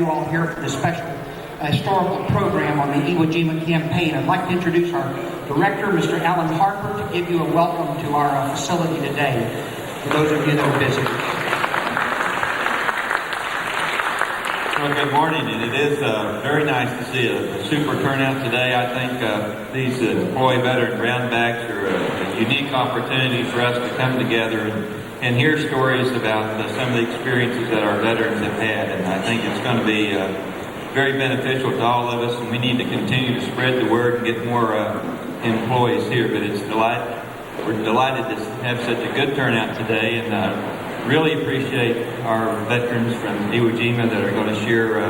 you all here for this special historical program on the Iwo Jima campaign. I'd like to introduce our director, Mr. Alan Harper, to give you a welcome to our facility today, for those of you that are busy. Well, good morning, and it is very nice to see a super turnout today. I think these employee veteran brown bags are a unique opportunity for us to come together and hear stories about some of the experiences that our veterans have had, and I think it's going to be very beneficial to all of us, and we need to continue to spread the word and get more employees here. But we're delighted to have such a good turnout today, and really appreciate our veterans from Iwo Jima that are going to share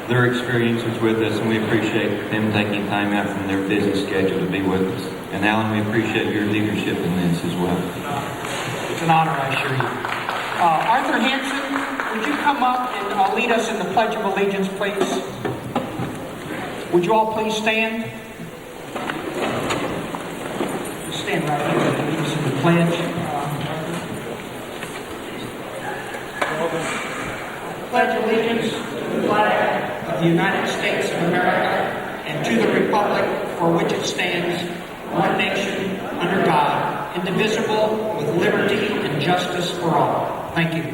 their experiences with us, and we appreciate them taking time out from their busy schedule to be with us. And Alan, we appreciate your leadership in this as well. It's an honor, I assure you. Arthur Hansen, would you come up and lead us in the Pledge of Allegiance, please? Would you all please stand? Stand right here and lead us in the pledge. Pledge allegiance to the flag of the United States of America and to the republic for which it stands, one nation, under God, indivisible, with liberty and justice for all. Thank you.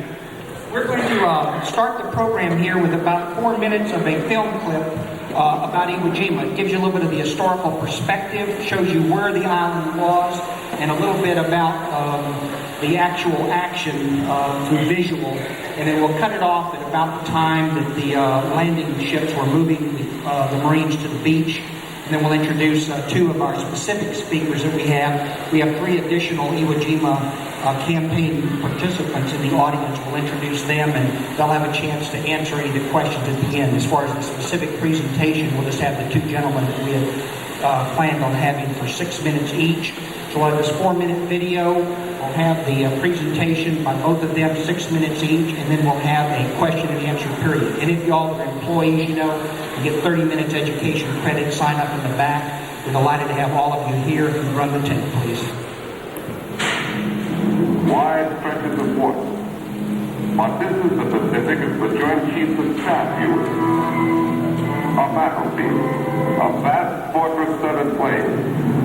We're going to start the program here with about 4 minutes of a film clip about Iwo Jima. It gives you a little bit of the historical perspective, shows you where the island was, and a little bit about the actual action through visual. And then we'll cut it off at about the time that the landing ships were moving the Marines to the beach. And then we'll introduce two of our specific speakers that we have. We have 3 additional Iwo Jima campaign participants in the audience. We'll introduce them, and they'll have a chance to answer any of the questions at the end. As far as the specific presentation, we'll just have the 2 gentlemen that we had planned on having for 6 minutes each. So we'll have this 4-minute video. We'll have the presentation by both of them, 6 minutes each, and then we'll have a question and answer period. And if y'all are employees, you get 30 minutes education credit. Sign up in the back. We're delighted to have all of you here. If you run the tape, please. Wide stretches of water. But this is the Pacific as the Joint Chiefs of Staff view it. A battlefield, a vast fortress-studded plain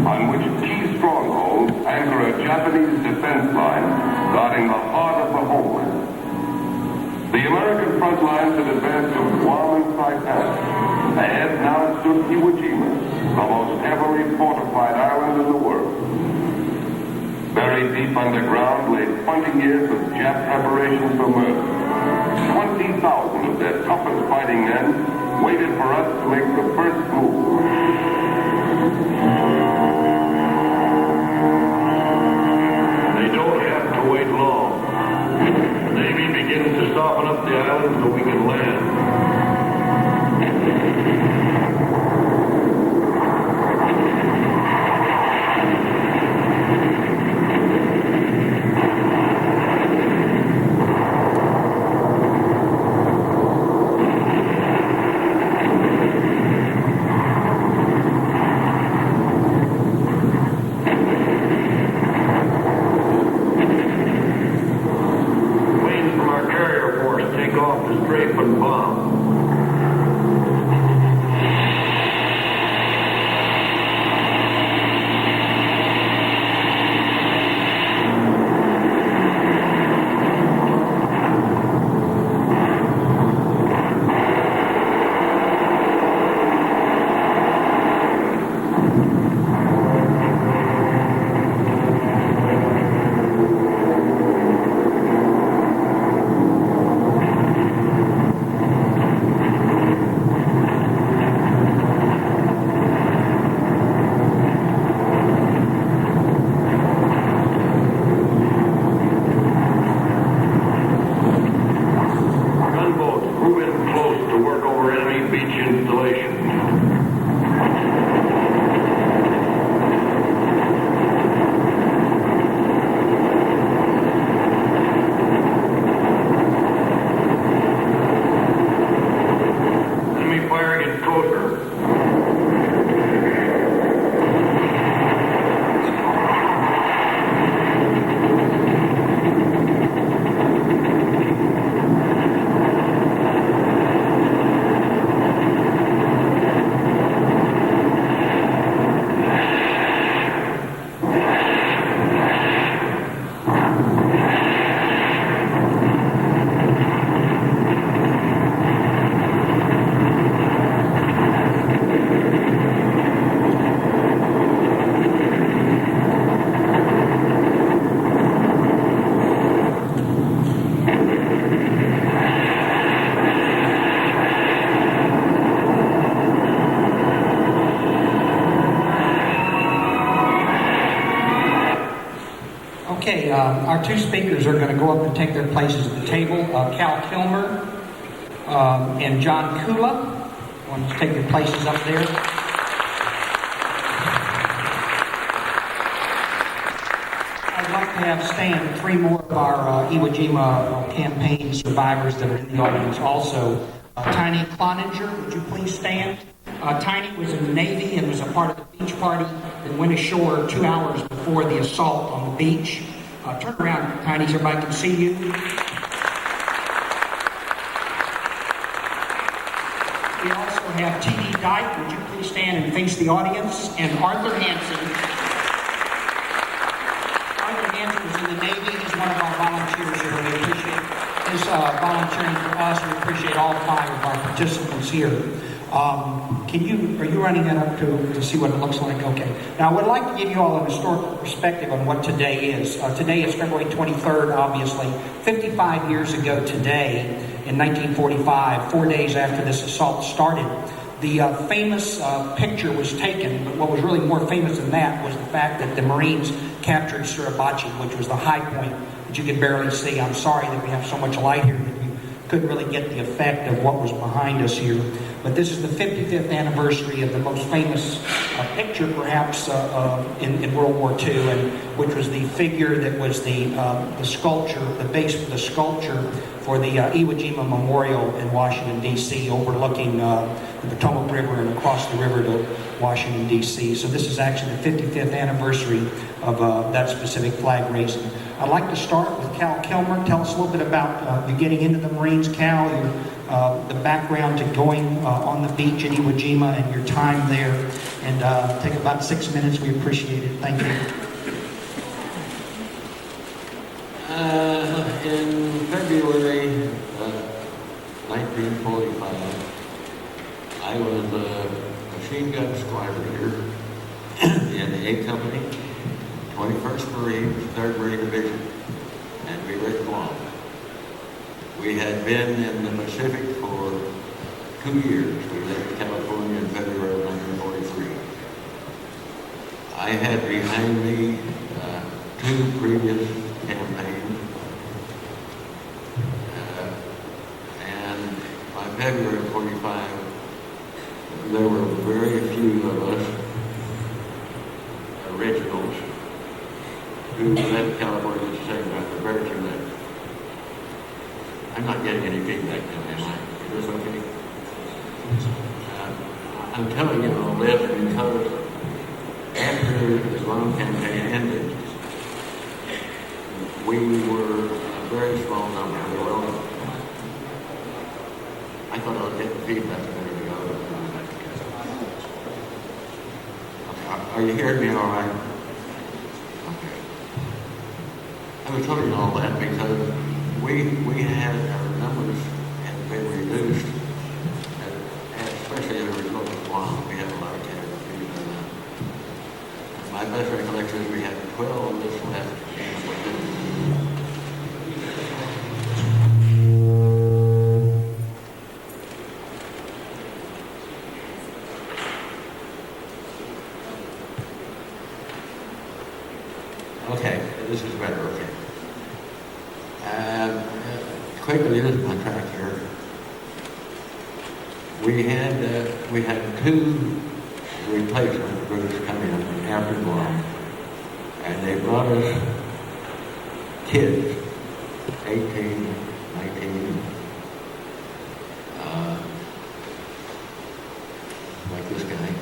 on which key strongholds anchor a Japanese defense line guarding the heart of the homeland. The American front lines had advanced to Guam and Saipan. Ahead now stood Iwo Jima, the most heavily fortified island in the world. Buried deep underground lay 20 years of Jap preparations for murder. 20,000 of their toughest fighting men waited for us to make the first move. They don't have to wait long. The Navy begins to soften up the island so we can land. our two speakers are going to go up and take their places at the table. Cal Kilmer and John Kula. I want to take your places up there. I'd like to have stand three more of our Iwo Jima campaign survivors that are in the audience also. Tiny Cloninger, would you please stand? Tiny was in the Navy and was a part of the beach party that went ashore 2 hours before the assault on the beach. Turn around, Tiny, so everybody can see you. We also have T.D. Dyke. Would you please stand and face the audience? And Arthur Hansen. Arthur Hansen was in the Navy. He's one of our volunteers here. We appreciate his volunteering for us. We appreciate all 5 of our participants here. Are you running that up to see what it looks like? Okay. Now, I would like to give you all an historical perspective on what today is. Today is February 23rd, obviously. 55 years ago today, in 1945, 4 days after this assault started, the famous picture was taken, but what was really more famous than that was the fact that the Marines captured Suribachi, which was the high point that you could barely see. I'm sorry that we have so much light here that you couldn't really get the effect of what was behind us here. But this is the 55th anniversary of the most famous picture, perhaps, in World War II, and which was the figure that was the sculpture, the base for the sculpture for the Iwo Jima Memorial in Washington, D.C., overlooking the Potomac River and across the river to Washington, D.C. So this is actually the 55th anniversary of that specific flag raising. I'd like to start with Cal Kilmer. Tell us a little bit about you getting into the Marines, Cal, the background to going on the beach in Iwo Jima and your time there. And take about 6 minutes. We appreciate it. Thank you. In February 1945, I was a machine gun squad leader in the 8th Company, 21st Marines, 3rd Marine Division, and we were at Guam. We had been in the Pacific for 2 years. We left California in February of 1943. I had behind me 2 previous campaigns, and by February of 45, there were very few of us originals who left California the same time. Very few left. I'm not getting any feedback now, am I? Is this okay? I'm telling you all this because after the Guam campaign ended, we were a very small number. I thought I was getting feedback a minute ago. Okay. Are you hearing me all right? Okay. I was telling you all that because we had our numbers had been reduced, especially as a result of Guam. We had a lot of casualties. My best recollection is we had 12 of us left. Okay, this is better, okay. Quickly, this is my track here. We had 2 replacement groups come in after Guam, and they brought us kids, 18, 19, like this guy.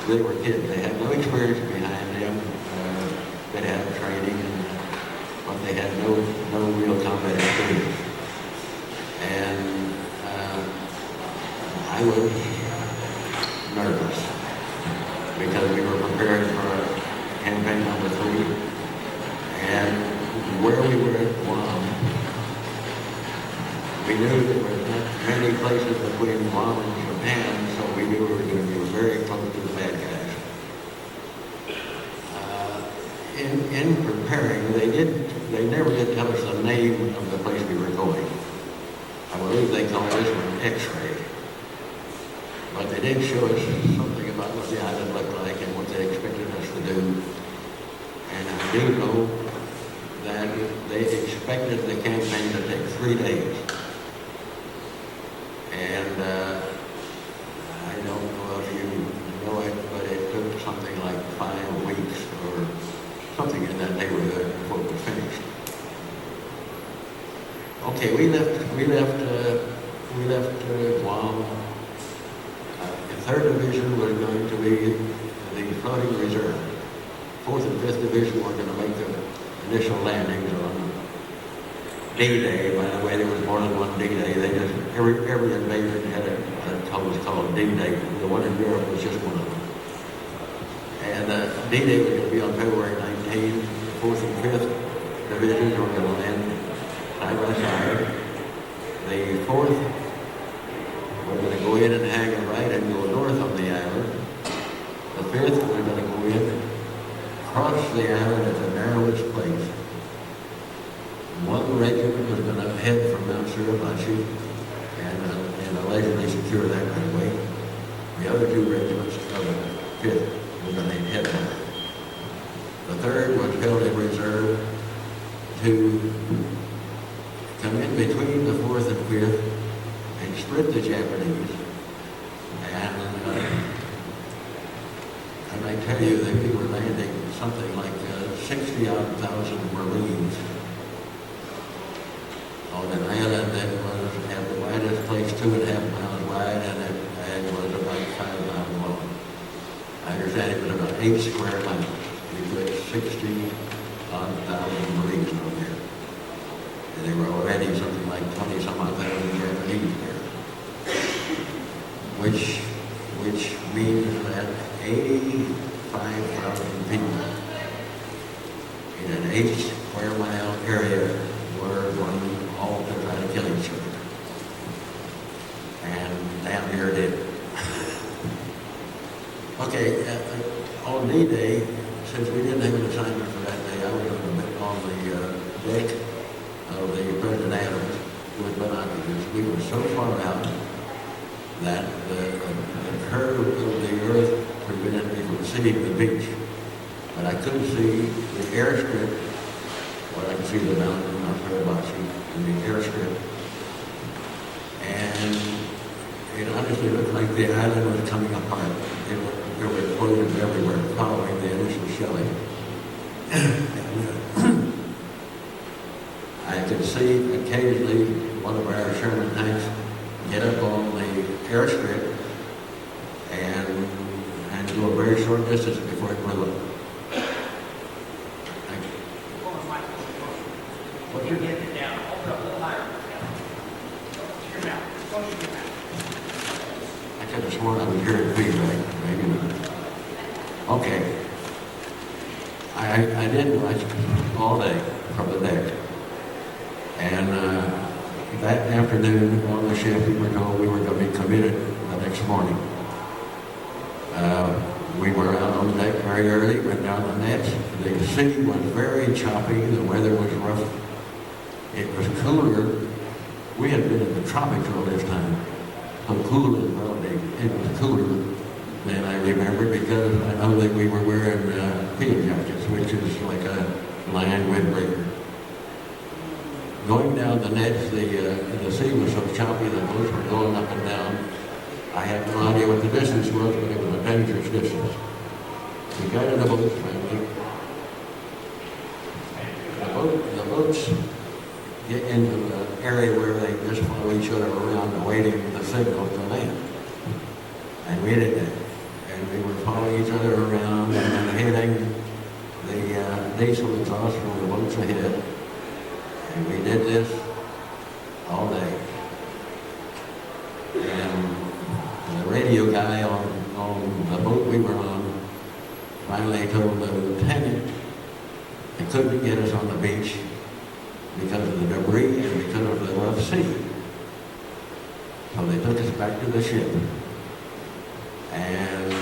They were kids. They had no experience behind them. They had training, but they had no real combat experience. And I was nervous because we were preparing for campaign number 3. And where we were at Guam, we knew there were not many places between Guam and Japan, so we knew we were going to be very close to the bad guys. In preparing, they never did tell us the name of the place we were going. I believe they called this one X-ray. But they did show us something about what the island looked like and what they expected us to do. And I do know that they expected the campaign to take 3 days. And I don't know if you know it, but it took something like 5 weeks or something in that neighborhood before it was finished. Okay, we left Guam. The 3rd Division was going to be the floating reserve. 4th and 5th Division were going to make the initial landings on D-Day. By the way, there was more than one D-Day. They just, every invasion had what was called D-Day. The one in Europe was just one of them. And D-Day was going to be on February 19th. 4th and 5th Divisions were going to land side by side. The 4th were going to go in and hang a right and go north on the island. The 5th were going to go in, cross the island at the narrowest place. One regiment was going to head from Mount Suribachi and allegedly secure that right away. The other 2 regiments of the 5th were going to head north. The 3rd was held in reserve to come in between the 4th and 5th and split the Japanese. And I tell you that we were landing something like 60,000 Marines on an island that was at the widest place 2.5 miles wide and was about 5 miles long. I understand it was about 8 square miles. We put 60,000 Marines on there. And there were already something like 20-some-odd-thousand Japanese there. Which means that 85,000 people in an 8 square mile area were going all to try to kill each other. And damn near did. Okay, on D-Day, since we didn't have an assignment for that day, I was on the deck of the President Adams with binoculars. We were so far out that the curve of the earth prevented me from seeing the beach. But I couldn't see the airstrip, or I could see the mountain, Mount Suribachi, and the airstrip. And it honestly looked like the island was coming apart. There were explosions everywhere following the initial shelling. I could see occasionally one of our Sherman tanks get up on the airstrip and go a very short distance before it blew up. Thank you. Put your head down. Hold up a little higher. Close your mouth. Close your mouth. I could have sworn I was hearing feedback. Maybe not. Okay. I did watch all day from the deck. And that afternoon on the ship, we were told we were going to be committed the next morning. We were out on deck very early, went down the nets. The sea was very choppy, the weather was rough. It was cooler. We had been in the tropics all this time. So cool as well, it was cooler than I remember because I know that we were wearing field jackets, which is like a land windbreaker. Going down the nets, the sea was so choppy, the boats were going up and down. I had no idea what the distance was, but it was a dangerous distance. We got in the boats finally. The boats get into the area where they just follow each other around awaiting the signal to land. And we did that. And we were following each other around and then hitting the diesel exhaust from the boats ahead. And we did this all day. And the radio guy on the boat we were on finally told the lieutenant they couldn't get us on the beach because of the debris and because of the rough sea. So they took us back to the ship. And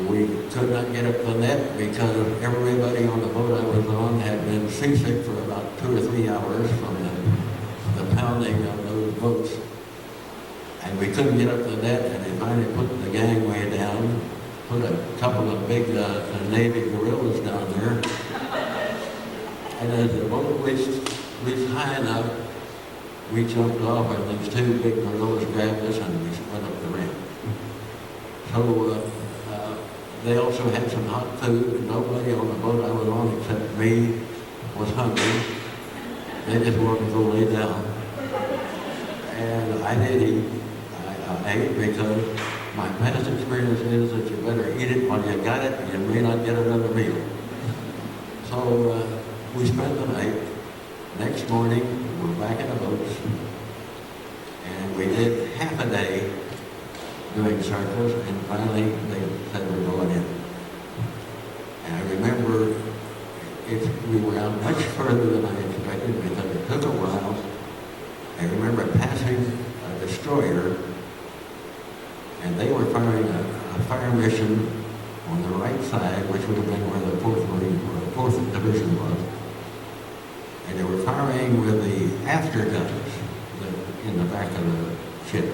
we could not get up the net because everybody on the boat I was on had been seasick for about 2 or 3 hours from the pounding of those boats. And we couldn't get up the net, and they finally put the gangway down, put a couple of big Navy gorillas down there. And as the boat reached high enough, we jumped off, and these two big gorillas grabbed us, and we went up the ramp. So they also had some hot food, and nobody on the boat I was on except me was hungry. They just wanted to go lay down. And I did eat. I ate because my past experience is that you better eat it while you got it, and you may not get another meal. So we spent the night. Next morning, we're back in the boats, and we did half a day doing circles, and finally they said we're going in. And I remember we were out much further than I expected because it took a while. I remember passing a destroyer, and they were firing a fire mission on the right side, which would have been where the 4th Marine or the 4th Division was. And they were firing with the afterguns in the back of the ship.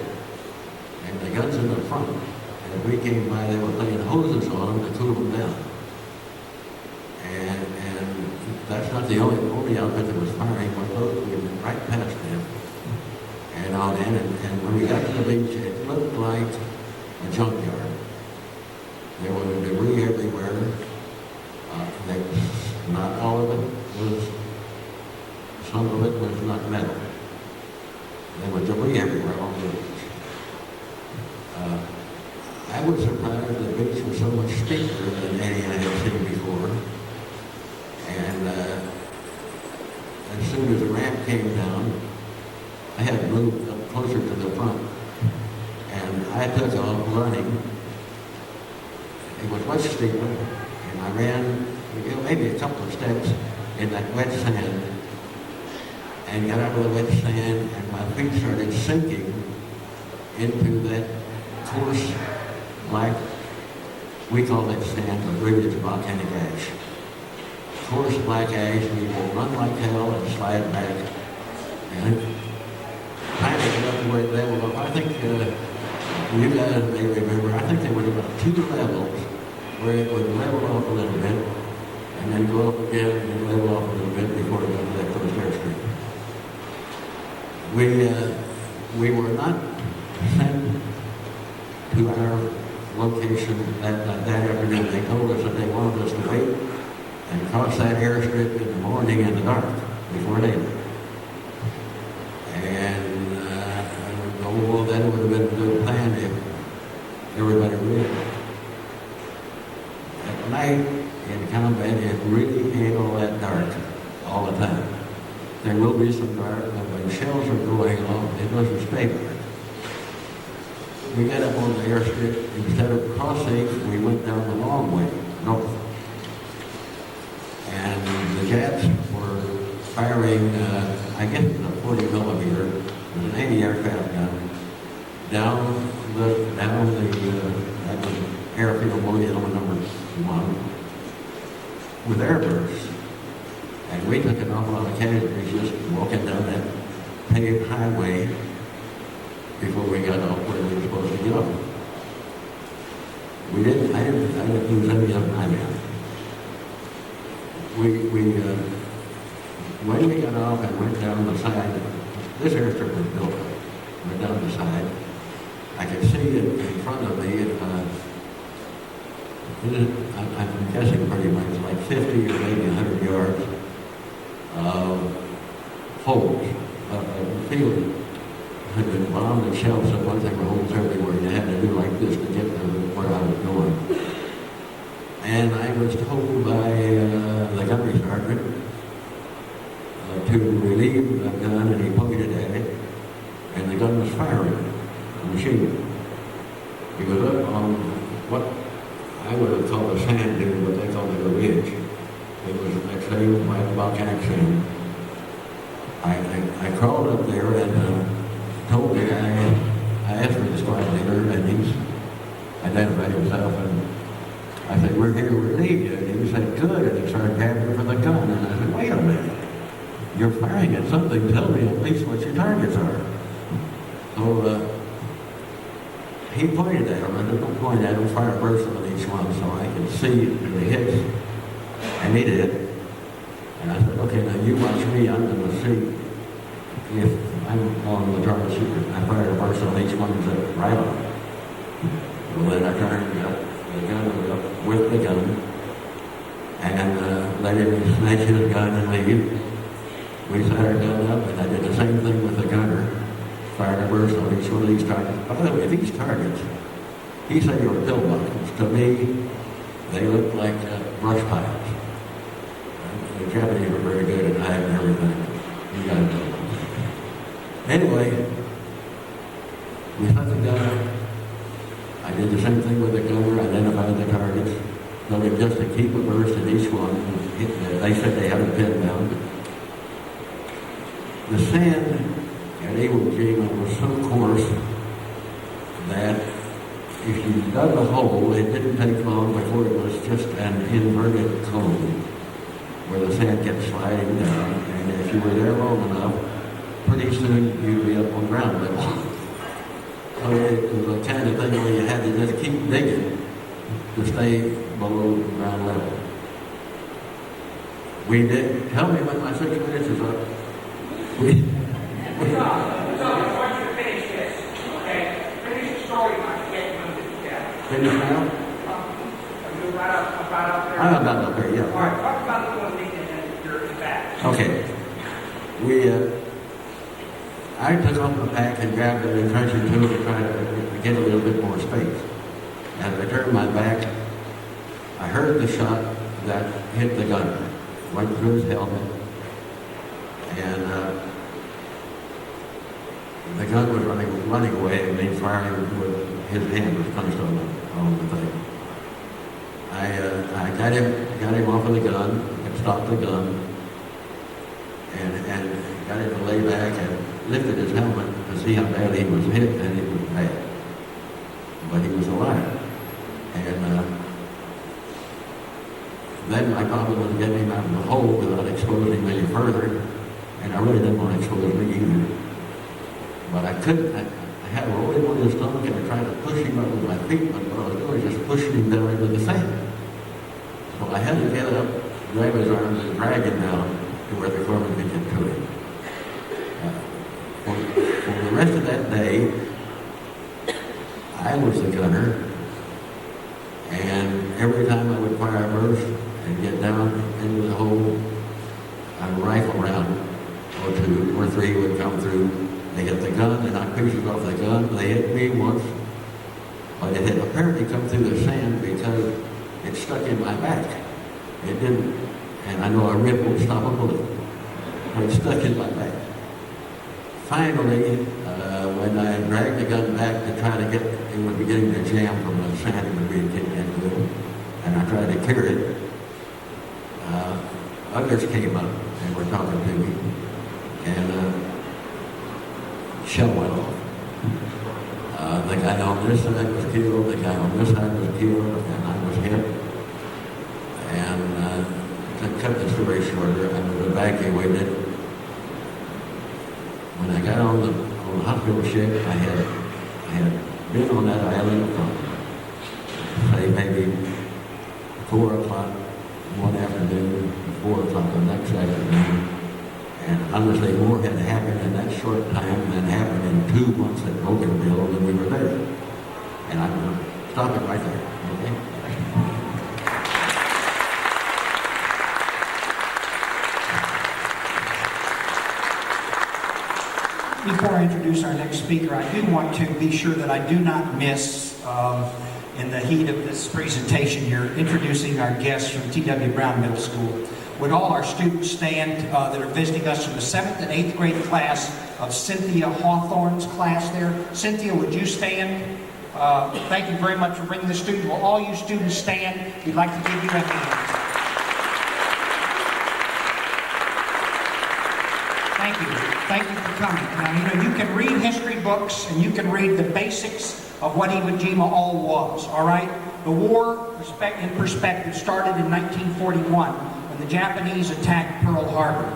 And the guns in the front. And as we came by, they were putting hoses on them to cool them down. And that's not the only outfit that was firing, but those we went right past them and on in. And when we got to the beach, it looked like a junkyard. There was debris everywhere. Not all of it was. Some of it was not metal. There was debris everywhere on the beach. I was surprised the beach was so much steeper than any I had seen before. And as soon as the ramp came down, I had to move up closer to the front. And I took off running. It was much steeper, and I ran maybe a couple of steps in that wet sand, and got out of the wet sand, and my feet started sinking into that coarse black, we call that sand, but really it's volcanic ash. Coarse black ash, we would run like hell and slide back. And finally got to where they were. I think you guys may remember, I think there was about 2 levels where it would level off a little bit, and then go up again and level off a little bit before it got to that first airstrip. We were not sent to our location that afternoon. They told us that they wanted us to wait and cross that airstrip in the morning in the dark before daylight. And well, that would have been a good plan if everybody would. At night in combat, it really ain't all that dark all the time. There will be some dark, but when shells are going off, it doesn't stay dark. We got up on the airstrip. Instead of crossing, we went down the long way, north. And the Japs were firing, I guess it was a 40 millimeter, it was an anti-aircraft gun, down the airfield William number 1 with airbursts. And we took an awful lot of casualties just walking down that paved highway before we got off where we were supposed to get off. I didn't lose any of my men. When we got off and went down the side, this airstrip was built up. Went down the side. I could see it in front of me. I'm guessing pretty much like 50 or maybe 100 yards of holes, of field had been bombed and shelled so much there were holes everywhere. You had to do like this to get to where I was going. And I was told by the gunnery sergeant to relieve the gun, and he pointed at it, and the gun was firing, a machine gun. He was up on what I would have called a sand dune, but they called it a ridge. It was actually white volcanic sand. I crawled up there and told the guy, I asked for the squad leader, and he's identified himself, and I said, we're here to relieve you. And he said, good. And he started grabbing for the gun. And I said, wait a minute. You're firing at something. Tell me at least what your targets are. So he pointed at them, and don't point at them, fire burst on each one, so I could see the hits, and he did. And I said, okay, now you watch me, I'm going to see if I'm on the target shooter. I fired a burst on each one and said, right on. Well, then I turned up the gun up with the gun, and let him snatch his gun and leave. We set our gun up, and I did the same thing with the gunner. Fired a burst on each one of these targets. By the way, these targets, he said they were pillboxes. To me, they looked like brush piles. The Japanese were very good at hiding everything. You got to know. Anyway, we set the gun up. I did the same thing with the gunner, identified the targets. So just to keep a burst in each one, they said they had a pin down. The sand at Iwo Jima was so coarse that if you dug a hole, it didn't take long before it was just an inverted cone where the sand kept sliding down. And if you were there long enough, pretty soon you'd be up on ground level. So it was the kind of thing where you had to just keep digging to stay below ground level. We did. Tell me when my 6 minutes is up. We I want you to finish this, okay? Finish the story, my kid. finish now? Are you about up there? I'm about up there, yeah. All right, talk about the one thing and then your back. Okay. I took off my pack and grabbed an entrenching tool to try to get a little bit more space. As I turned my back, I heard the shot that hit the gunner, went through his helmet, and the gun was running away, and he firing with his hand was punched on the thing. I got him off of the gun, and stopped the gun, and got him to lay back and lifted his helmet to see how bad he was hit, and it was bad. But he was alive. And then my problem was getting him out of the hole without exposing him any further, and I really didn't want to expose me either. But I couldn't. I had a roll him on his stomach, and I tried to push him up with my feet, but what I was doing was just pushing him down into the sand. So I had to get up, grab his arms, and drag him down to where the corpsman could get to him. For the rest of that day, I was the gunner, and every time I would fire a burst and get down into the hole, a rifle round or 2 or 3 would come through. They hit the gun, and I pieces off the gun. They hit me once, but it had apparently come through the sand because it stuck in my back. It didn't, and I know a rib won't stop a bullet, but it stuck in my back. Finally, when I dragged the gun back to try to get, it was beginning to jam from the sand it was being kicked into it, and I tried to clear it. Others came up and were talking to me, and shell went off. The guy on this side was killed, the guy on this side was killed, and I was hit. And to cut the story shorter, I was evacuated. When I got on the hospital ship, I had been on that island from, say, maybe 4 o'clock one afternoon, 4 o'clock the next afternoon. And honestly, more had happened in that short time than happened in 2 months at Bougainville when we were there. And I'm going to stop it right there, okay? Before I introduce our next speaker, I do want to be sure that I do not miss, in the heat of this presentation here, introducing our guests from T.W. Brown Middle School. Would all our students stand that are visiting us from the 7th and 8th grade class of Cynthia Hawthorne's class there? Cynthia, would you stand? Thank you very much for bringing the student. Will all you students stand? We'd like to give you a hand. Thank you. Thank you for coming. Now, you can read history books and you can read the basics of what Iwo Jima all was, all right? The war, in perspective, started in 1941 when the Japanese attacked Pearl Harbor.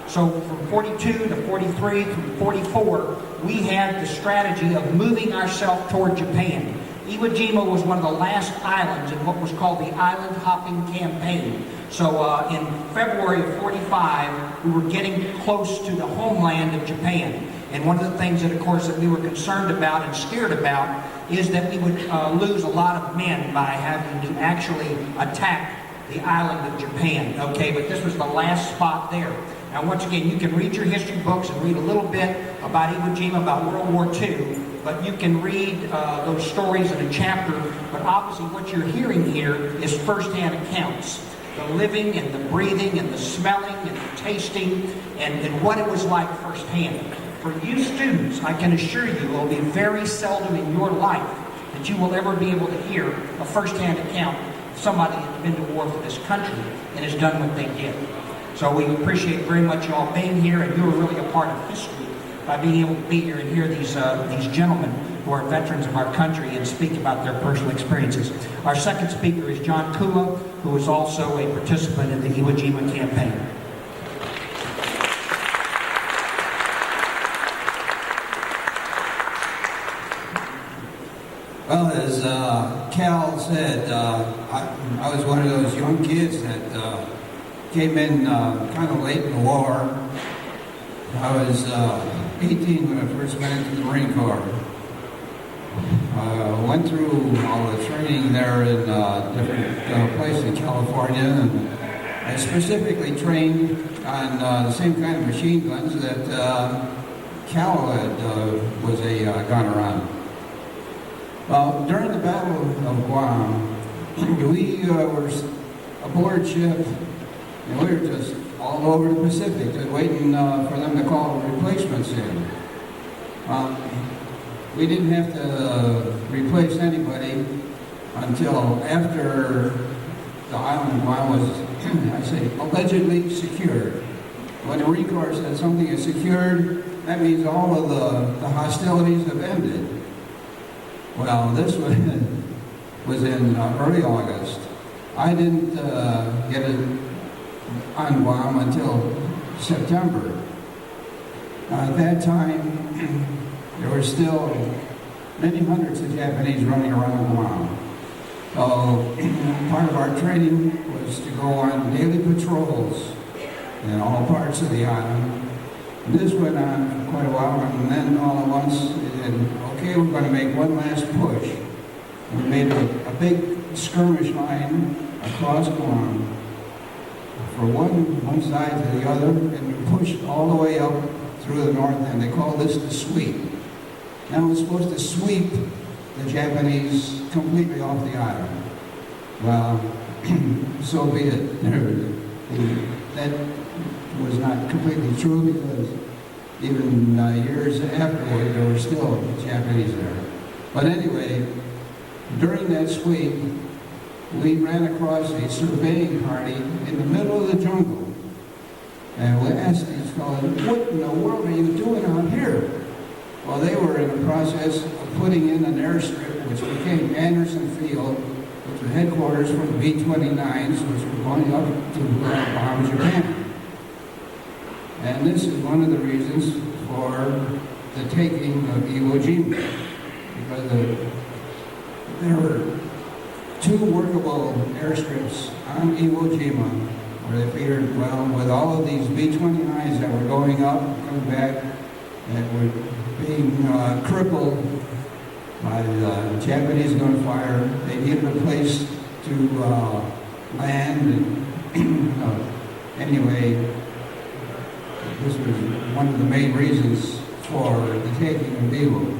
So from 42 to 43, from 44, we had the strategy of moving ourselves toward Japan. Iwo Jima was one of the last islands in what was called the Island Hopping Campaign. So in February of 45, we were getting close to the homeland of Japan. And one of the things that, of course, that we were concerned about and scared about is that we would lose a lot of men by having to actually attack the island of Japan. Okay, but this was the last spot there. Now, once again, you can read your history books and read a little bit about Iwo Jima, about World War II, but you can read those stories in a chapter. But obviously, what you're hearing here is firsthand accounts. The living and the breathing and the smelling and the tasting and what it was like firsthand. For you students, I can assure you, it will be very seldom in your life that you will ever be able to hear a firsthand account of somebody that's been to war for this country and has done what they did. So we appreciate very much you all being here, and you're really a part of history by being able to be here and hear these gentlemen who are veterans of our country and speak about their personal experiences. Our second speaker is John Kula, who is also a participant in the Iwo Jima campaign. Well, as Cal said, I was one of those young kids that came in kind of late in the war. I was 18 when I first went into the Marine Corps. Went through all the training there in different places in California, and I specifically trained on the same kind of machine guns that Cal was a gunner on. Well, during the Battle of Guam, we were aboard ship, and we were just all over the Pacific, just waiting for them to call replacements in. We didn't have to replace anybody until after the island of Guam was, I say, allegedly secured. When the Marine Corps said something is secured, that means all of the hostilities have ended. Well, this was in early August. I didn't get it on Guam until September. At that time, there were still many hundreds of Japanese running around Guam. So part of our training was to go on daily patrols in all parts of the island. And this went on for quite a while, and then all at once, okay, we're going to make one last push. We made a big skirmish line across Guam for one side to the other, and we pushed all the way up through the north end. They call this the sweep. Now we're supposed to sweep the Japanese completely off the island. Well, so be it. That was not completely true, because even years afterward, there were still Japanese there. But anyway, during that sweep, we ran across a surveying party in the middle of the jungle. And we asked these fellows, what in the world are you doing out here? Well, they were in the process of putting in an airstrip, which became Anderson Field, which was headquarters for the B-29s, which were going up to bomb Japan. And this is one of the reasons for the taking of Iwo Jima, because there were two workable airstrips on Iwo Jima, where they figured, well, with all of these B-29s that were going up, coming back, that were being crippled by the Japanese gunfire, they needed a place to land. And anyway, this was one of the main reasons for the taking of Iwo.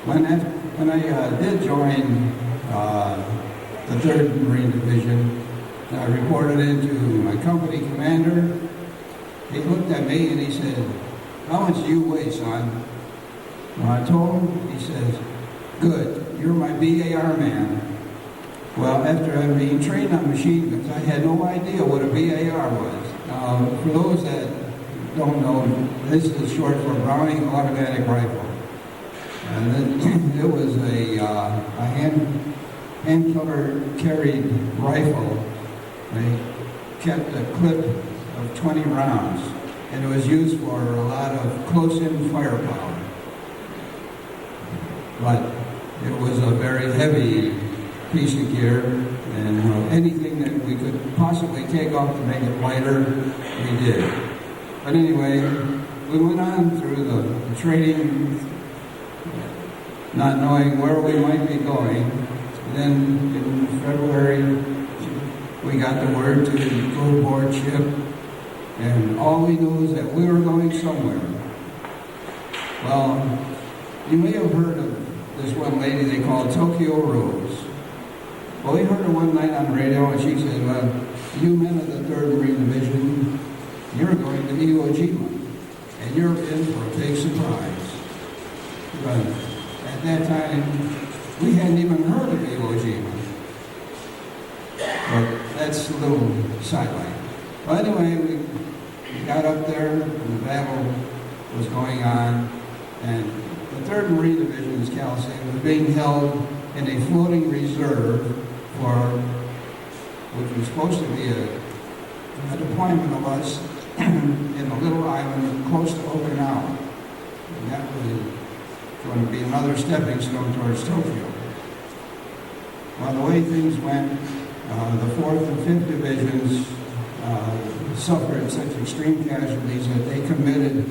When I did join the 3rd Marine Division, I reported into my company commander. He looked at me and he said, "How much do you weigh, son?" When I told him, he says, "Good, you're my BAR man." Well, after being trained on machine guns, I had no idea what a BAR was. For those that don't know, this is short for Browning Automatic Rifle. And then it was a hand-carried rifle. They kept a clip of 20 rounds. and it was used for a lot of close-in firepower. But it was a very heavy piece of gear, and anything that we could possibly take off to make it lighter, we did. But anyway, we went on through the training, not knowing where we might be going. And then in February, we got the word to go aboard ship, and all we knew is that we were going somewhere. Well, you may have heard of this one lady they called Tokyo Rose. Well, we heard her one night on the radio, and she said, well, you men of the 3rd Marine Division, you're going to Iwo Jima, and you're in for a big surprise. But at that time, we hadn't even heard of Iwo Jima. But that's a little sideline. Well, anyway, we got up there, and the battle was going on, and the 3rd Marine Division, as Cal said, was being held in a floating reserve which was supposed to be a deployment of us in a little island close to Okinawa. And that was going to be another stepping stone towards Tokyo. Well, the way things went, the 4th and 5th Divisions suffered such extreme casualties that they committed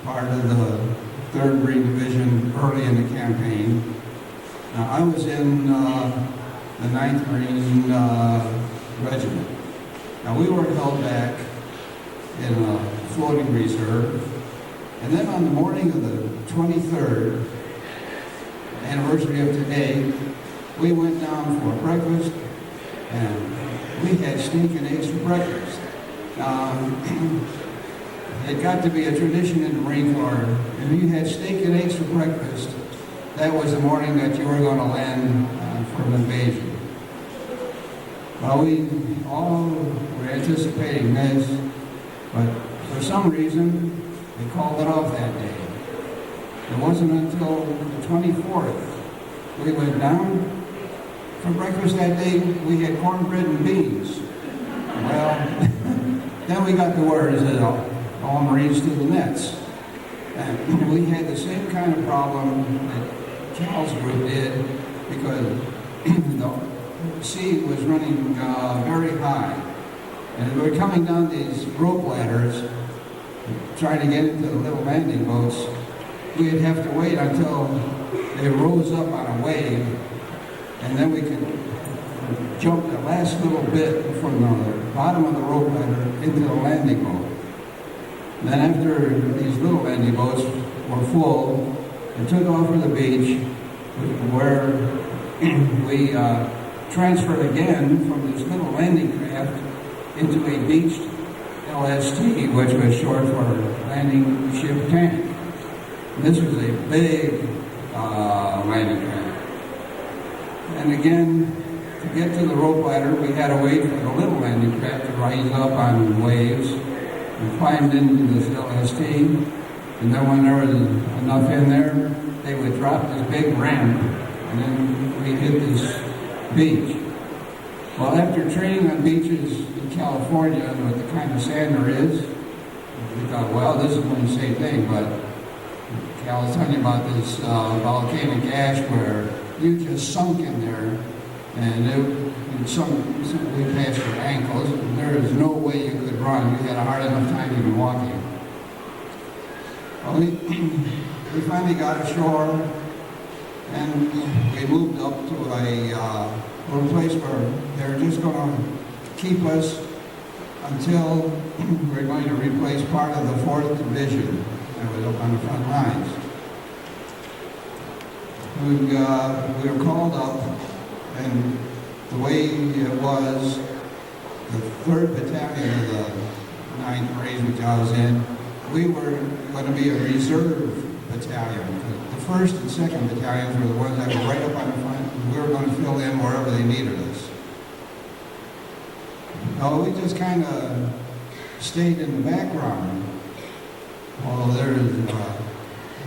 part of the 3rd Marine Division early in the campaign. I was in the 9th Marine Regiment. Now, we were held back in a floating reserve, and then on the morning of the 23rd anniversary of today, we went down for breakfast, and we had steak and eggs for breakfast. It got to be a tradition in the Marine Corps. If you had steak and eggs for breakfast, that was the morning that you were going to land for an invasion. Well, we all were anticipating this, but for some reason, they called it off that day. It wasn't until the 24th we went down. For breakfast that day, we had cornbread and beans. Well, then we got the word that all Marines to the nets. And we had the same kind of problem that Cal's group did, because the sea was running very high. And we were coming down these rope ladders, trying to get into the little landing boats. We'd have to wait until they rose up on a wave, and then we could jump the last little bit from the bottom of the rope ladder into the landing boat. And then after these little landing boats were full, we took off for the beach, where we transferred again from this little landing craft into a beached LST, which was short for landing ship tank. And this was a big landing craft. And again, to get to the rope ladder, we had to wait for the little landing craft to rise up on waves. We climbed into this LST, and then when there was enough in there, they would drop this big ramp, and then we hit this beach. Well, after training on beaches in California with the kind of sand there is, we thought, well, this is one the same thing, but Cal was telling you about this volcanic ash where you just sunk in there, and we passed your ankles, and there is no way you could run. You had a hard enough time even walking. Well, we finally got ashore, and we moved up to a little place where they were just going to keep us until we were going to replace part of the 4th Division that was up on the front lines. We were called up, and the way it was, the 3rd Battalion of the 9th Marines, which I was in, we were going to be a reserve battalion. The 1st and 2nd battalions were the ones that were right up on the front, and we were going to fill in wherever they needed us. We just kind of stayed in the background while there's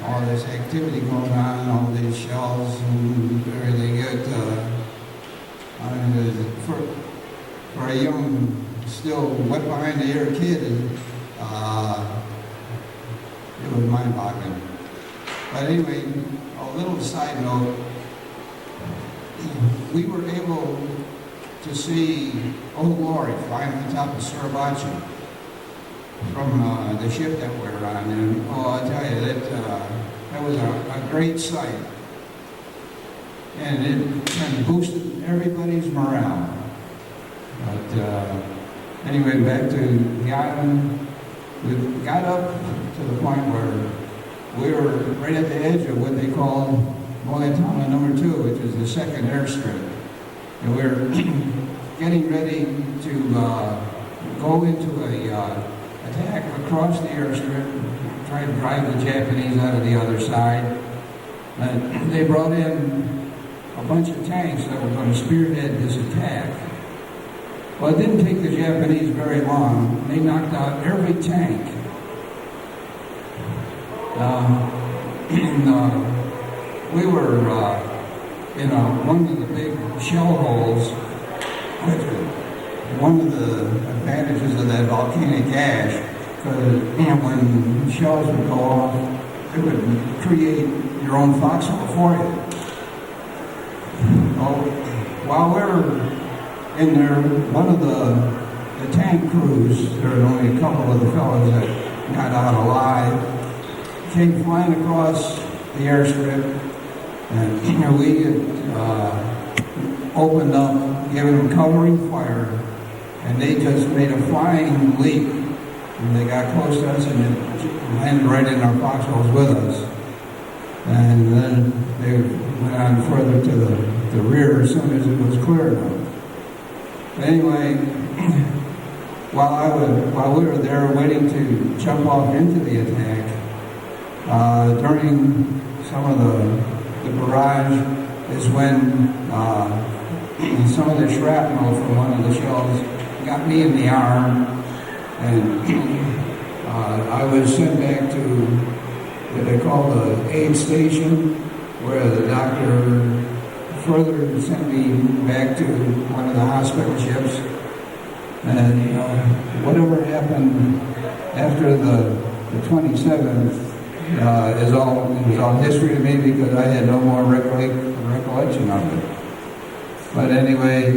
all this activity going on, all these shells and everything. For a young, still wet behind the ear kid, mind-boggling. But anyway, a little side note, we were able to see Old Glory flying on top of Suribachi from the ship that we were on. And I tell you, that was a great sight. And it kind of boosted everybody's morale. But anyway, back to the island, we got up to the point where we were right at the edge of what they call Moyatama number 2, which is the second airstrip. And we were getting ready to go into a attack across the airstrip, try to drive the Japanese out of the other side. And they brought in a bunch of tanks that were going to spearhead this attack. Well, it didn't take the Japanese very long. They knocked out every tank. We were in one of the big shell holes, which one of the advantages of that volcanic ash, because when shells would go off, it would create your own foxhole for you. Well, while we were in there, one of the tank crews, there were only a couple of the fellows that got out alive, came flying across the airstrip, and we had opened up, given them covering fire, and they just made a flying leap. And they got close to us and it landed right in our foxholes with us. And then they went on further to the rear as soon as it was clear enough. But anyway, while we were there waiting to jump off into the attack, during some of the barrage is when some of the shrapnel from one of the shells got me in the arm, and I was sent back to what they call the aid station, where the doctor further sent me back to one of the hospital ships. And whatever happened after the 27th it was all history to me, because I had no more recollection of it. But anyway,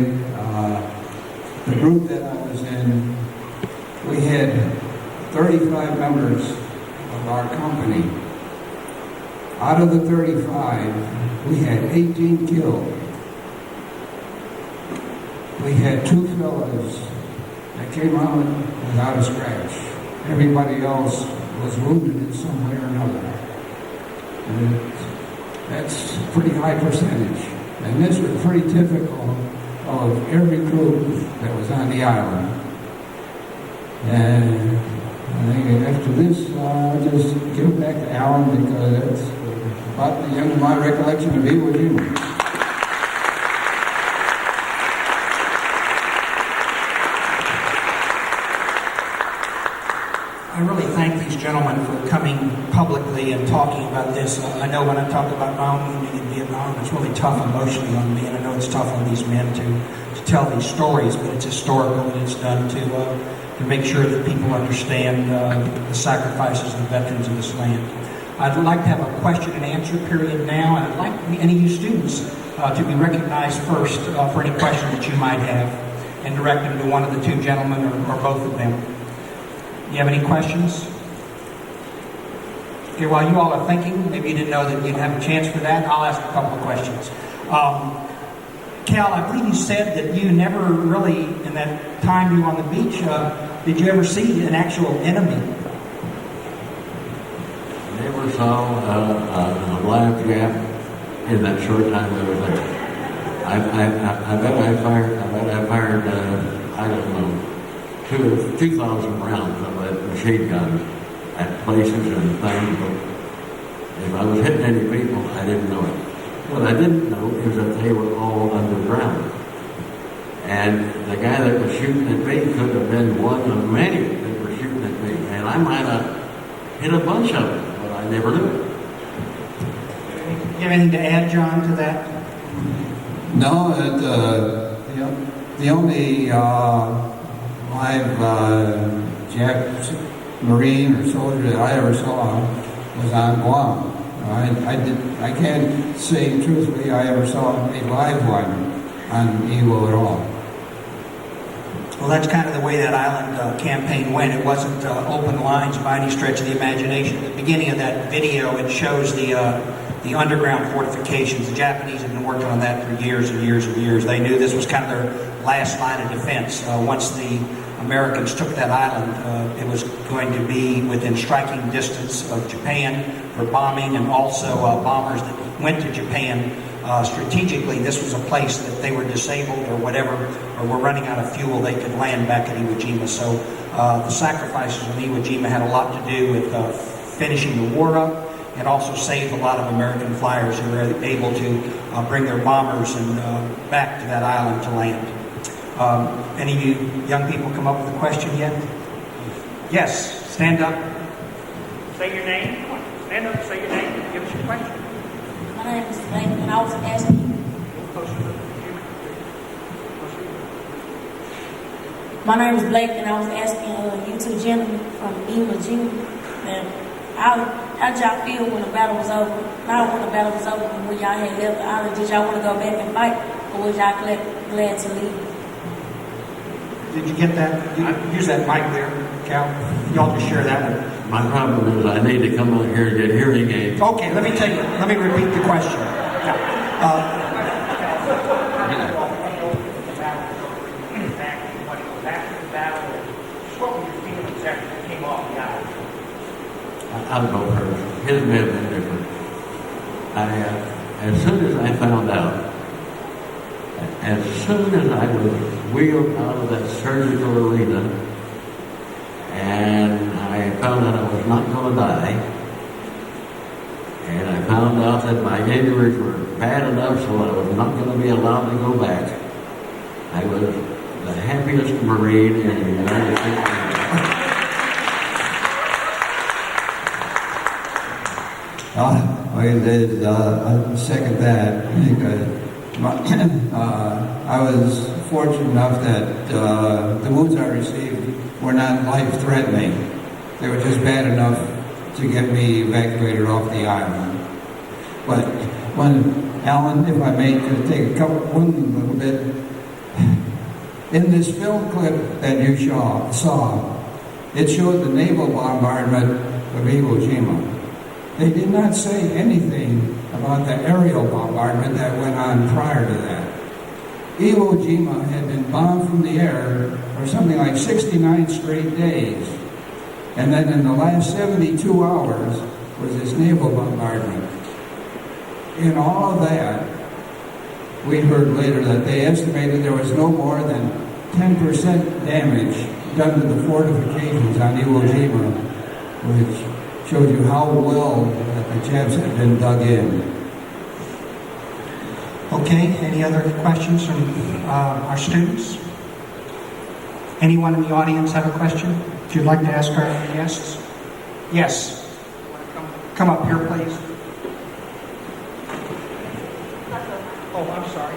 the group that I was in, we had 35 members of our company. Out of the 35, we had 18 killed. We had 2 fellows that came out without a scratch. Everybody else was wounded in some way or another. And that's a pretty high percentage. And this was pretty typical of every group that was on the island. And I think after this, I'll just give it back to Alan, because that's about the end of my recollection of Iwo Jima. I really thank these gentlemen for coming publicly and talking about this. I know when I talk about my own wounding in Vietnam, it's really tough emotionally on me, and I know it's tough on these men to tell these stories, but it's historical, and it's done to make sure that people understand the sacrifices of the veterans of this land. I'd like to have a question and answer period now, and I'd like any of you students to be recognized first for any questions that you might have, and direct them to one of the 2 gentlemen or both of them. Do you have any questions? Okay, while you all are thinking, maybe you didn't know that you'd have a chance for that. I'll ask a couple of questions. Cal, I believe you said that you never really, in that time you were on the beach, did you ever see an actual enemy? Never saw a live Jap in that short time I was there. I bet I fired, I don't know, 2,000 rounds of that machine gun at places and things, but if I was hitting any people, I didn't know it. What I didn't know is that they were all underground. And the guy that was shooting at me could have been one of many that were shooting at me. And I might have hit a bunch of them, but I never knew it. You have anything to add, John, to that? No, the only live Jap Marine or soldier that I ever saw was on Guam. I can't say truthfully I ever saw a live one on Iwo at all. Well, that's kind of the way that island campaign went. It wasn't open lines by any stretch of the imagination. At the beginning of that video, it shows the underground fortifications. The Japanese have been working on that for years and years and years. They knew this was kind of their last line of defense. Once the Americans took that island, it was going to be within striking distance of Japan for bombing, and also bombers that went to Japan. Strategically, this was a place that they were disabled or whatever, or were running out of fuel, they could land back at Iwo Jima. So the sacrifices on Iwo Jima had a lot to do with finishing the war up, and also saved a lot of American flyers who were able to bring their bombers and back to that island to land. Any of you young people come up with a question yet? Yes, stand up. Say your name. Come on, stand up, say your name, give us your question. My name is Blake, and I was asking. My name is Blake, and I was asking you two gentlemen from Iwo Jima, how did y'all feel when the battle was over? Not when the battle was over, when y'all had left the island. Did y'all want to go back and fight, or was y'all glad to leave? Did you get that? Use that mic there, Cal. Y'all just share that one. My problem is I need to come out here and get hearing aids. Okay, let me repeat the question. What were your feelings after you came off the island? I don't know her. His may have been different. As soon as I found out, as soon as I was wheeled out of that surgical arena, and I found out I was not going to die, and I found out that my injuries were bad enough so I was not going to be allowed to go back, I was the happiest Marine in the United States. I second that. I was fortunate enough that the wounds I received were not life-threatening. They were just bad enough to get me evacuated off the island. But when Alan, if I may take one little bit, in this film clip that you saw, it showed the naval bombardment of Iwo Jima. They did not say anything about the aerial bombardment that went on prior to that. Iwo Jima had been bombed from the air for something like 69 straight days. And then in the last 72 hours was this naval bombardment. In all of that, we heard later that they estimated there was no more than 10% damage done to the fortifications on Iwo Jima, which shows you how well that the Japs had been dug in. Okay, any other questions from our students? Anyone in the audience have a question? If you'd like to ask our guests? Yes. Come up here, please. Oh, I'm sorry.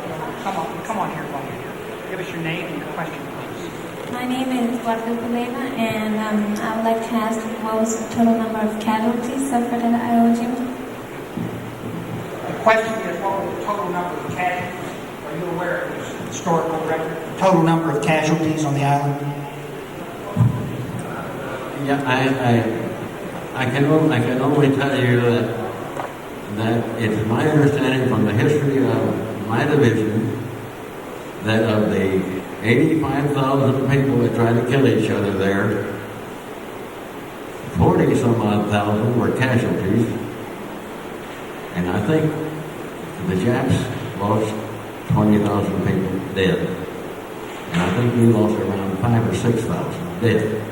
Come on here while you're here. Give us your name and your question, please. My name is Arthur Hansen, and I would like to ask what was the total number of casualties suffered at Iwo Jima? The question is, what was the total number of casualties? Are you aware of this historical record? The total number of casualties on the island? Yeah, I can only tell you that it's my understanding from the history of my division that of the 85,000 people that tried to kill each other there, 40 some odd thousand were casualties, and I think the Japs lost 20,000 people dead, and I think we lost around 5,000 or 6,000 dead.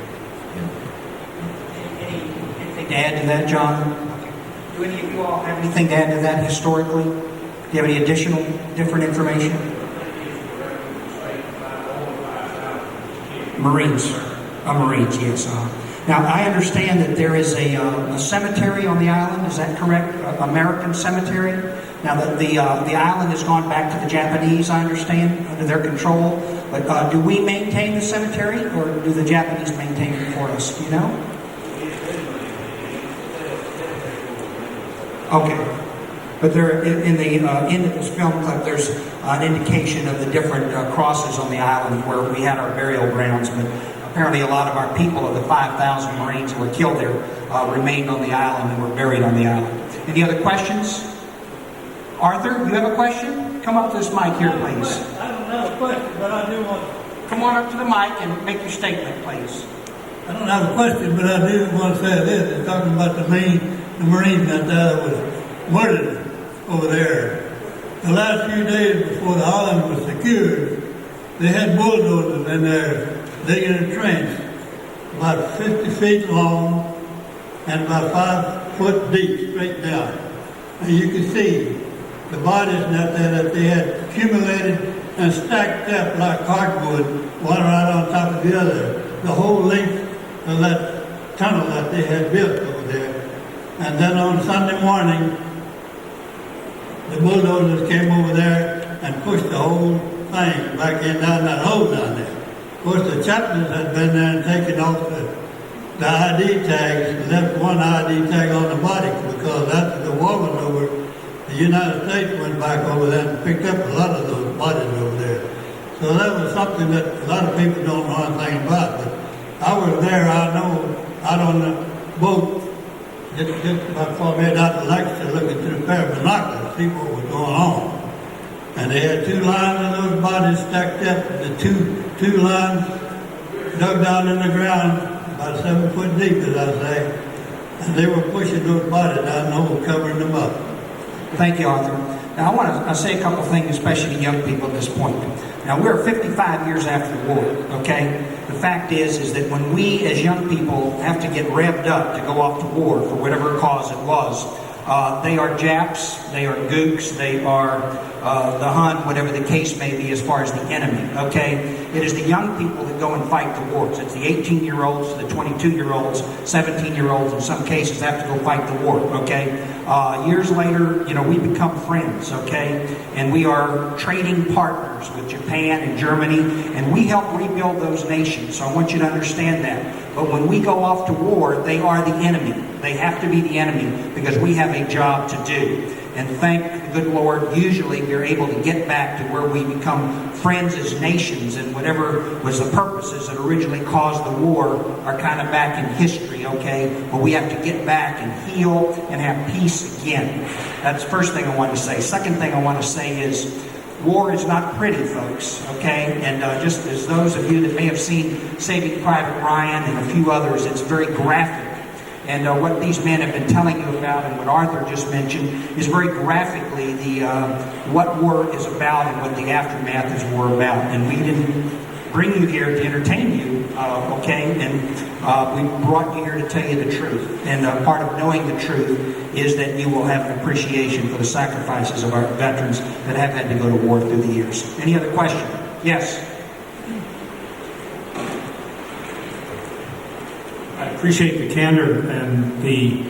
Anything to add to that, John? Do any of you all have anything to add to that historically? Do you have any additional, different information? Marines, yes. Now, I understand that there is a cemetery on the island. Is that correct? American cemetery. Now, the island has gone back to the Japanese, I understand, under their control. But do we maintain the cemetery, or do the Japanese maintain it for us? Do you know? Okay. But there, in the end of this film clip, there's an indication of the different crosses on the island where we had our burial grounds. But apparently a lot of our people, of the 5,000 Marines who were killed there, remained on the island and were buried on the island. Any other questions? Arthur, you have a question? Come up to this mic here, please. I don't have a question, but I do want... Come on up to the mic and make your statement, please. I don't have a question, but I do want to say this. It's talking about the Marine that was murdered over there. The last few days before the island was secured, they had bulldozers in there digging a trench about 50 feet long and about 5 foot deep straight down. And you can see the bodies out there that they had accumulated and stacked up like cardboard, one right on top of the other, the whole length of that tunnel that they had built over there. And then on Sunday morning, the bulldozers came over there and pushed the whole thing back in down that hole down there. Of course, the chaplains had been there and taken off the ID tags, left one ID tag on the body, because after the war was over, the United States went back over there and picked up a lot of those bodies over there. So that was something that a lot of people don't know anything about. But I was there, I know, out on the boat, just about 4 minutes out the Lancaster, looking through the pair of binoculars to see what was going on. And they had 2 lines of those bodies stacked up, the two lines dug down in the ground, about 7 foot deep, as I say. And they were pushing those bodies down the hole, covering them up. Thank you, Arthur. Now, I want to say a couple things, especially to young people at this point. Now, we're 55 years after the war, okay? The fact is that when we, as young people, have to get revved up to go off to war for whatever cause it was, they are Japs, they are Gooks, they are the Hun, whatever the case may be as far as the enemy, okay? It is the young people that go and fight the wars. It's the 18-year-olds, the 22-year-olds, 17-year-olds in some cases have to go fight the war, okay? Years later, you know, we become friends, okay? And we are trading partners with Japan and Germany, and we help rebuild those nations. So I want you to understand that. But when we go off to war, they are the enemy. They have to be the enemy because we have a job to do. And thank the good Lord, usually we're able to get back to where we become friends as nations, and whatever was the purposes that originally caused the war are kind of back in history, okay? But we have to get back and heal and have peace again. That's the first thing I want to say. Second thing I want to say is war is not pretty, folks, okay? And just as those of you that may have seen Saving Private Ryan and a few others, it's very graphic. And what these men have been telling you about, and what Arthur just mentioned, is very graphically what war is about and what the aftermath is war about. And we didn't bring you here to entertain you, okay? And we brought you here to tell you the truth. And part of knowing the truth is that you will have an appreciation for the sacrifices of our veterans that have had to go to war through the years. Any other question? Yes? I appreciate the candor and the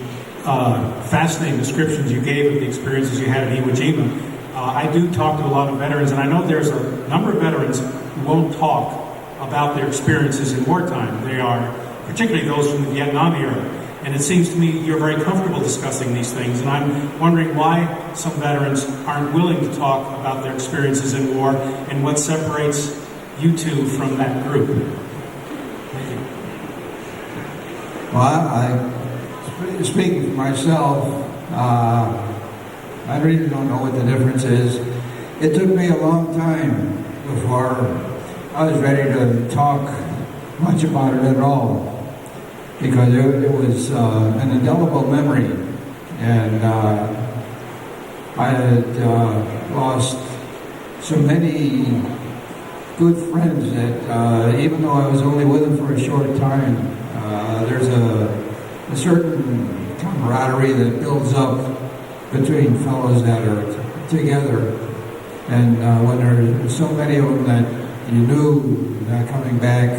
fascinating descriptions you gave of the experiences you had at Iwo Jima. I do talk to a lot of veterans, and I know there's a number of veterans who won't talk about their experiences in wartime. They are, particularly those from the Vietnam era. And it seems to me you're very comfortable discussing these things, and I'm wondering why some veterans aren't willing to talk about their experiences in war and what separates you two from that group. Thank you. Well, speaking for myself, I really don't know what the difference is. It took me a long time before I was ready to talk much about it at all, because it was an indelible memory, and I had lost so many good friends that even though I was only with them for a short time, there's a certain camaraderie that builds up between fellows that are together. And when there's so many of them that you knew not coming back,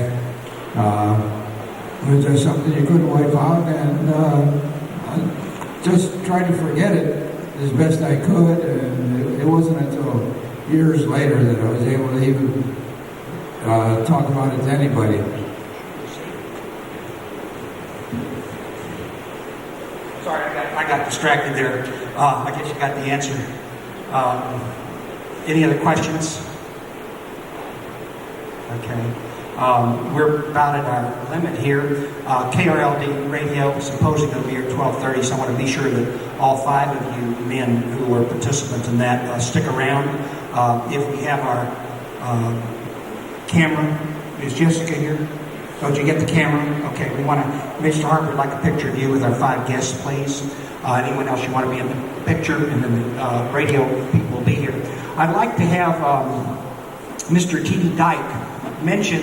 it was just something you couldn't wipe out, and I just tried to forget it as best I could. And it wasn't until years later that I was able to even talk about it to anybody. Sorry, I got distracted there. I guess you got the answer. Any other questions? Okay. We're about at our limit here. KRLD radio symposium will be here at 12:30, so I want to be sure that all 5 of you men who were participants in that stick around. If we have our camera, is Jessica here? Oh, did you get the camera? Okay, we want to, Mr. Harper would like a picture of you with our 5 guests, please. Anyone else you want to be in the picture, and then the radio people will be here. I'd like to have Mr. T.D. Dyke mention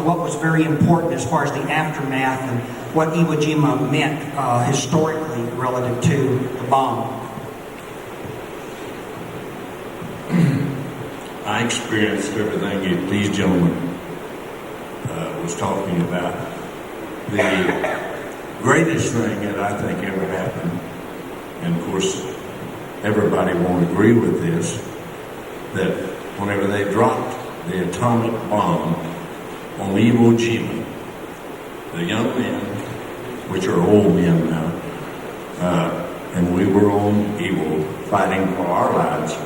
what was very important as far as the aftermath and what Iwo Jima meant historically relative to the bomb. I experienced everything that these gentlemen was talking about. The greatest thing that I think ever happened, and of course everybody won't agree with this, that whenever they dropped the atomic bomb on Iwo Jima, the young men, which are old men now, and we were on Iwo fighting for our lives,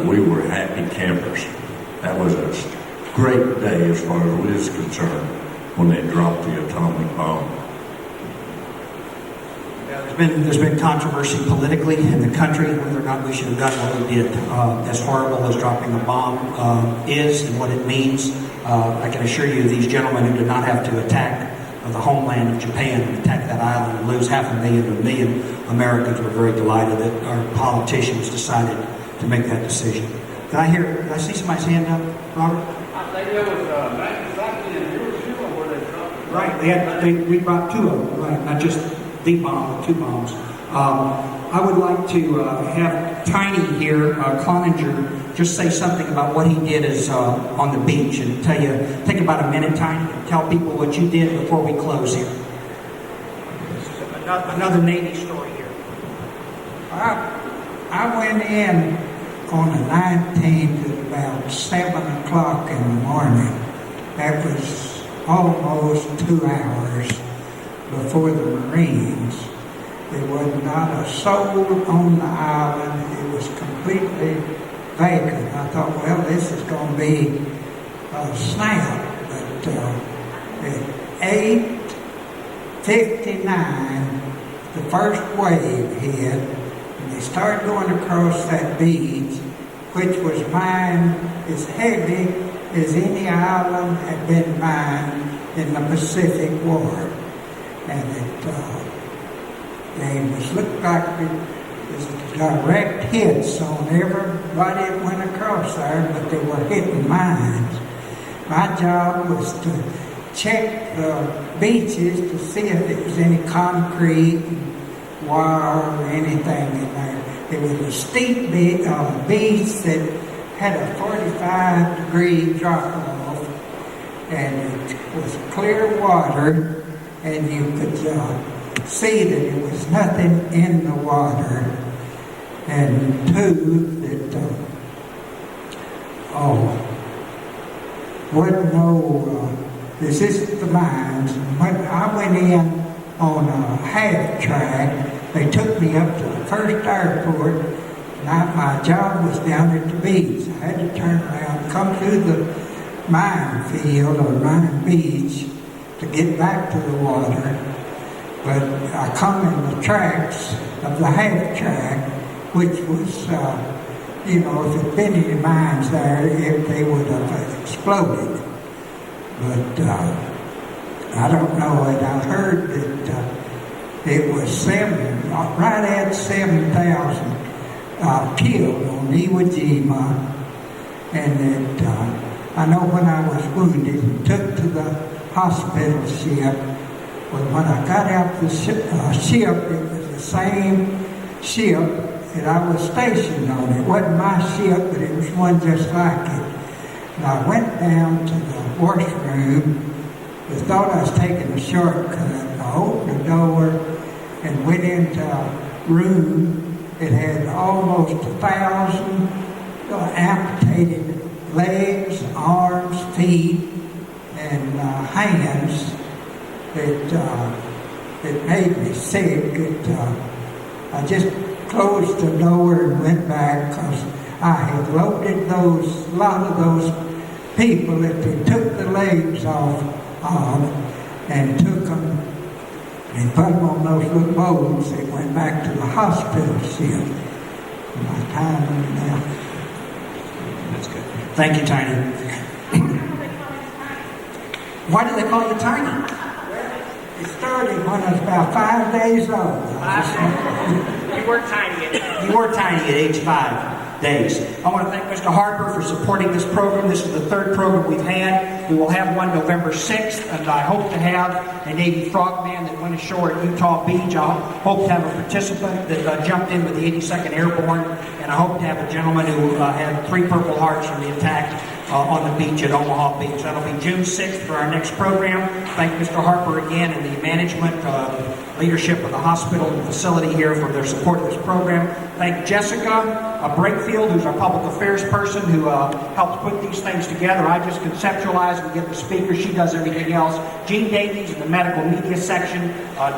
we were happy campers. That was a great day as far as we was concerned when they dropped the atomic bomb. There's been controversy politically in the country whether or not we should have done what we did. As horrible as dropping a bomb is and what it means, I can assure you these gentlemen who did not have to attack the homeland of Japan and attack that island and lose 500,000 to 1 million Americans were very delighted that our politicians decided to make that decision. Did I see somebody's hand up, Robert? I think there was Nagasaki and Hiroshima where they dropped it. Right, we brought 2 of them, right? Not just the bomb, but 2 bombs. I would like to have Tiny here, Cloninger, just say something about what he did as on the beach and tell you, take about a minute, Tiny, and tell people what you did before we close here. Another Navy story here. I went in on the 19th at about 7 o'clock in the morning. That was almost 2 hours before the Marines. There was not a soul on the island. It was completely vacant. I thought, well, this is going to be a snap. But at 8:59, the first wave hit, and they started going across that beach, which was mined as heavy as any island had been mined in the Pacific War. And they looked like it was direct hits on everybody that went across there, but they were hitting mines. My job was to check the beaches to see if there was any concrete, wire, or anything in there. It was a steep beach that had a 45-degree drop-off, and it was clear water, and you could see that there was nothing in the water. And 2, that wasn't no, this isn't the mines. When I went in on a half track, they took me up to the first airport, and my job was down at the beach. I had to turn around, come through the minefield or mine beach to get back to the water. But I come in the tracks of the half track, which was, if there had been any mines there, they would have exploded. But I don't know it. I heard that it was right at 7,000 killed on Iwo Jima, and that I know when I was wounded and took to the hospital ship, but when I got out the ship, it was the same ship that I was stationed on. It wasn't my ship, but it was one just like it. And I went down to the washroom. I thought I was taking a shortcut. I opened the door and went into a room that had almost 1,000 amputated legs, arms, feet, and hands that made me sick. I just closed the door and went back because I had loaded a lot of those people that they took the legs off of and took them and put them on those little boats that went back to the hospital ship. My time is now. That's good. Thank you, Tiny. Why do they call you Tiny? It started when I was about 5 days old. You were tiny at age 5 days. I want to thank Mr. Harper for supporting this program. This is the third program we've had. We will have one November 6th, and I hope to have a Navy frogman that went ashore at Utah Beach. I hope to have a participant that jumped in with the 82nd Airborne, and I hope to have a gentleman who had 3 Purple Hearts from the attack on the beach at Omaha Beach. That'll be June 6th for our next program. Thank Mr. Harper again and the management, leadership of the hospital and facility here for their support of this program. Thank Jessica Brakefield, who's our public affairs person, who helps put these things together. I just conceptualize and get the speakers. She does everything else. Gene Davies in the medical media section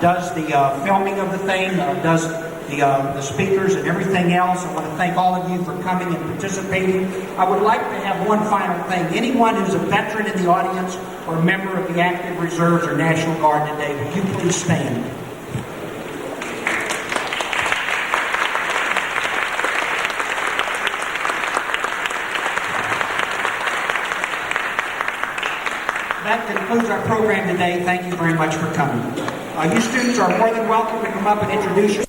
does the filming of the thing, does the speakers and everything else. I want to thank all of you for coming and participating. I would like to have one final thing. Anyone who's a veteran in the audience or a member of the active reserves or National Guard today, would you please stand? That concludes our program today. Thank you very much for coming. You students are more than welcome to come up and introduce yourselves.